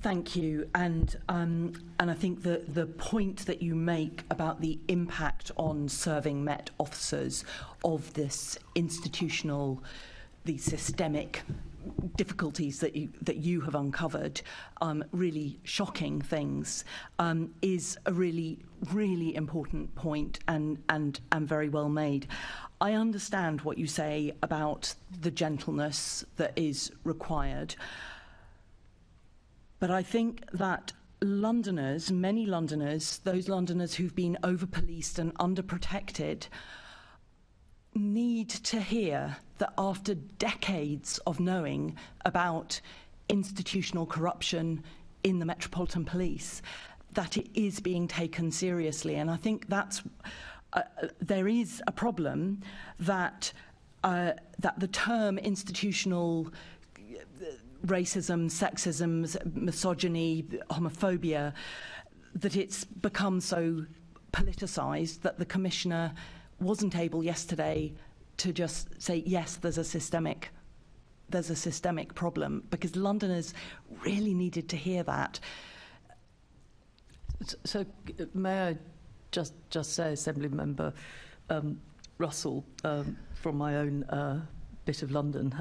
Thank you, and I think that the point that you make about the impact on serving Met officers of this institutional, the systemic difficulties that you have uncovered, really shocking things, is a really important point and very well made. I understand what you say about the gentleness that is required. But I think that Londoners, many Londoners, those Londoners who've been over-policed and under-protected, need to hear that after decades of knowing about institutional corruption in the Metropolitan Police, that it is being taken seriously. And I think that's there is a problem that the term institutional racism, sexism, misogyny, homophobia, that it's become so politicised that the Commissioner wasn't able yesterday to just say, yes, there's a systemic problem, because Londoners really needed to hear that. So may I just say, Assembly Member Russell, from my own bit of London,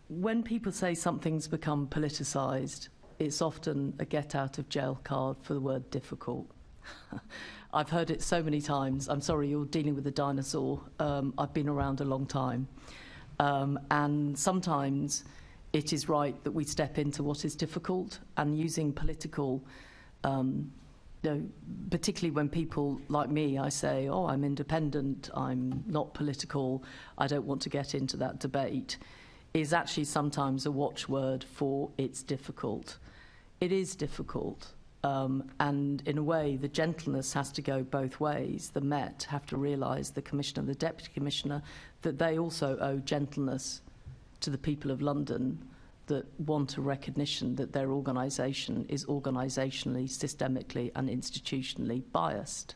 when people say something's become politicised, it's often a get-out-of-jail card for the word difficult. I've heard it so many times. I'm sorry, you're dealing with a dinosaur. I've been around a long time. And sometimes it is right that we step into what is difficult, and using political, particularly when people like me, I say, oh, I'm independent, I'm not political, I don't want to get into that debate, is actually sometimes a watchword for it's difficult. It is difficult. And in a way, the gentleness has to go both ways. The Met have to realise, the Commissioner, the Deputy Commissioner, that they also owe gentleness to the people of London that want a recognition that their organisation is organisationally, systemically and institutionally biased.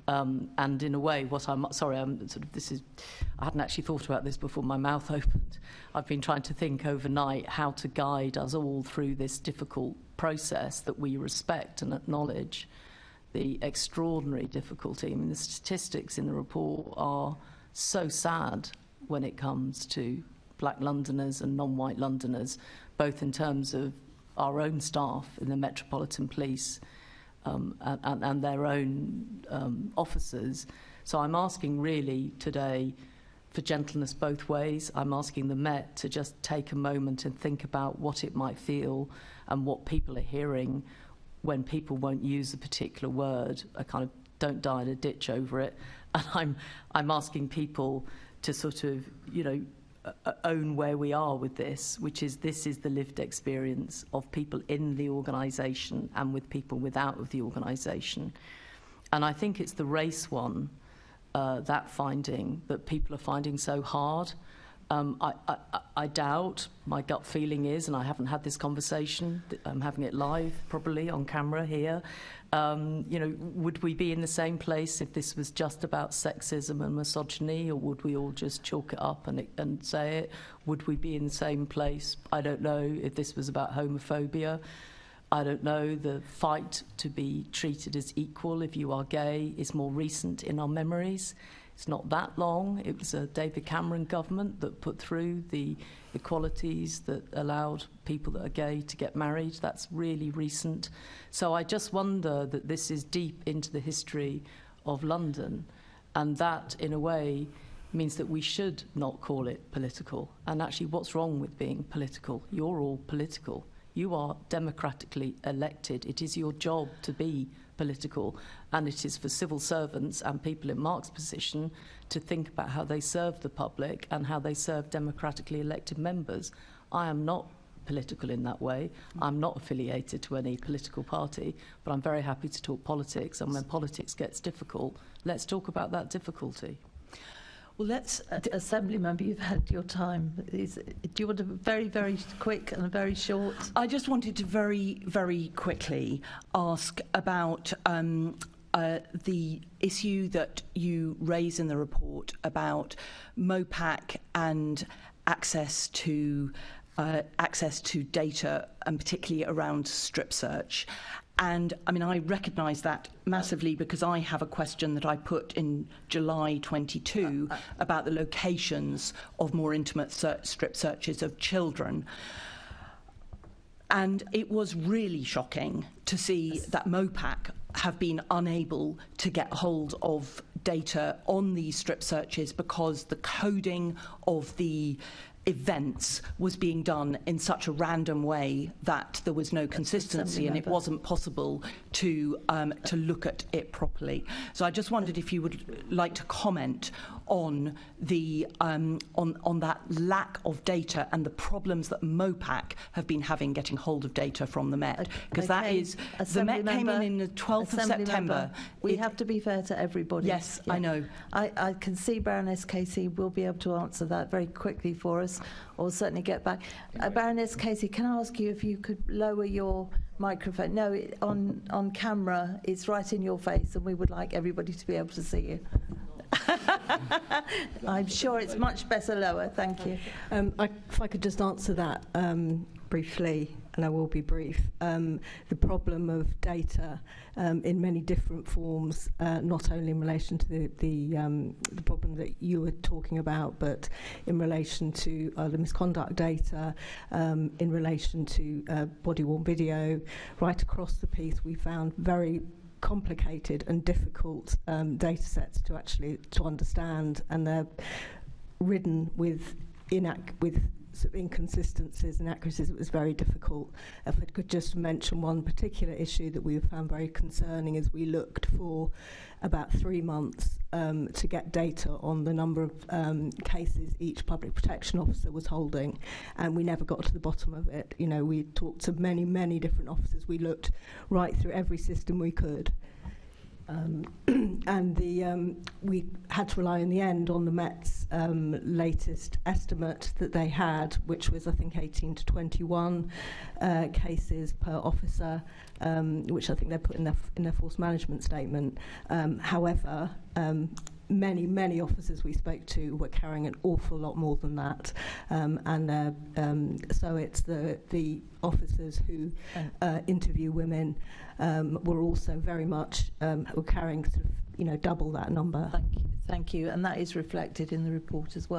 And in a way, what I'm sorry, I'm sort of I hadn't actually thought about this before my mouth opened. I've been trying to think overnight how to guide us all through this difficult process, that we respect and acknowledge the extraordinary difficulty. I mean, the statistics in the report are so sad when it comes to black Londoners and non-white Londoners, both in terms of our own staff in the Metropolitan Police and their own officers. So I'm asking really today for gentleness both ways. I'm asking the Met to just take a moment and think about what it might feel and what people are hearing when people won't use a particular word, a kind of don't die in a ditch over it. And I'm asking people to sort of, own where we are with this, which is this is the lived experience of people in the organisation and with people without of the organisation. And I think it's the race one, that finding that people are finding so hard. I doubt, my gut feeling is, and I haven't had this conversation, I'm having it live probably on camera here, would we be in the same place if this was just about sexism and misogyny, or would we all just chalk it up and say it? Would we be in the same place, I don't know, if this was about homophobia? I don't know, the fight to be treated as equal if you are gay is more recent in our memories. It's not that long. It was a David Cameron government that put through the equalities that allowed people that are gay to get married. That's really recent. So I just wonder that this is deep into the history of London, and that, in a way, means that we should not call it political. And actually, what's wrong with being political? You're all political. You are democratically elected. It is your job to be political, and it is for civil servants and people in Mark's position to think about how they serve the public and how they serve democratically elected members. I am not political in that way. I'm not affiliated to any political party, but I'm very happy to talk politics, and when politics gets difficult, let's talk about that difficulty. Well, let's... Assembly Member, you've had your time. Do you want a very, very quick and a very short? I just wanted to very, very quickly ask about the issue that you raise in the report about MOPAC and access to access to data, and particularly around strip search. And I mean, I recognise that massively because I have a question that I put in July 22 about the locations of more intimate strip searches of children. And it was really shocking to see that MOPAC have been unable to get hold of data on these strip searches because the coding of the events was being done in such a random way that there was no consistency and it wasn't possible to look at it properly. So I just wondered if you would like to comment on the on that lack of data and the problems that MOPAC have been having getting hold of data from the Met, because that is the Met came in the 12th of September. We have to be fair to everybody. Yes, yeah. I know. I can see Baroness Casey will be able to answer that very quickly for us, or certainly get back. Baroness Casey, can I ask you if you could lower your microphone? No, on camera, it's right in your face, and we would like everybody to be able to see you. I'm sure it's much better lower. Thank you. If I could just answer that briefly, and I will be brief. The problem of data in many different forms, not only in relation to the problem that you were talking about, but in relation to the misconduct data, in relation to body-worn video, right across the piece, we found very complicated and difficult data sets to understand, and they're ridden with sort of inconsistencies and inaccuracies. It was very difficult. If I could just mention one particular issue that we found very concerning, is we looked for about 3 months to get data on the number of cases each public protection officer was holding, and we never got to the bottom of it. You know, we talked to many, many different officers. We looked right through every system we could. And we had to rely in the end on the Met's latest estimate that they had, which was I think 18 to 21 cases per officer, which I think they put in their force management statement. However, many officers we spoke to were carrying an awful lot more than that, so it's the officers who interview women were also very much were carrying sort of double that number. Thank you, and that is reflected in the report as well.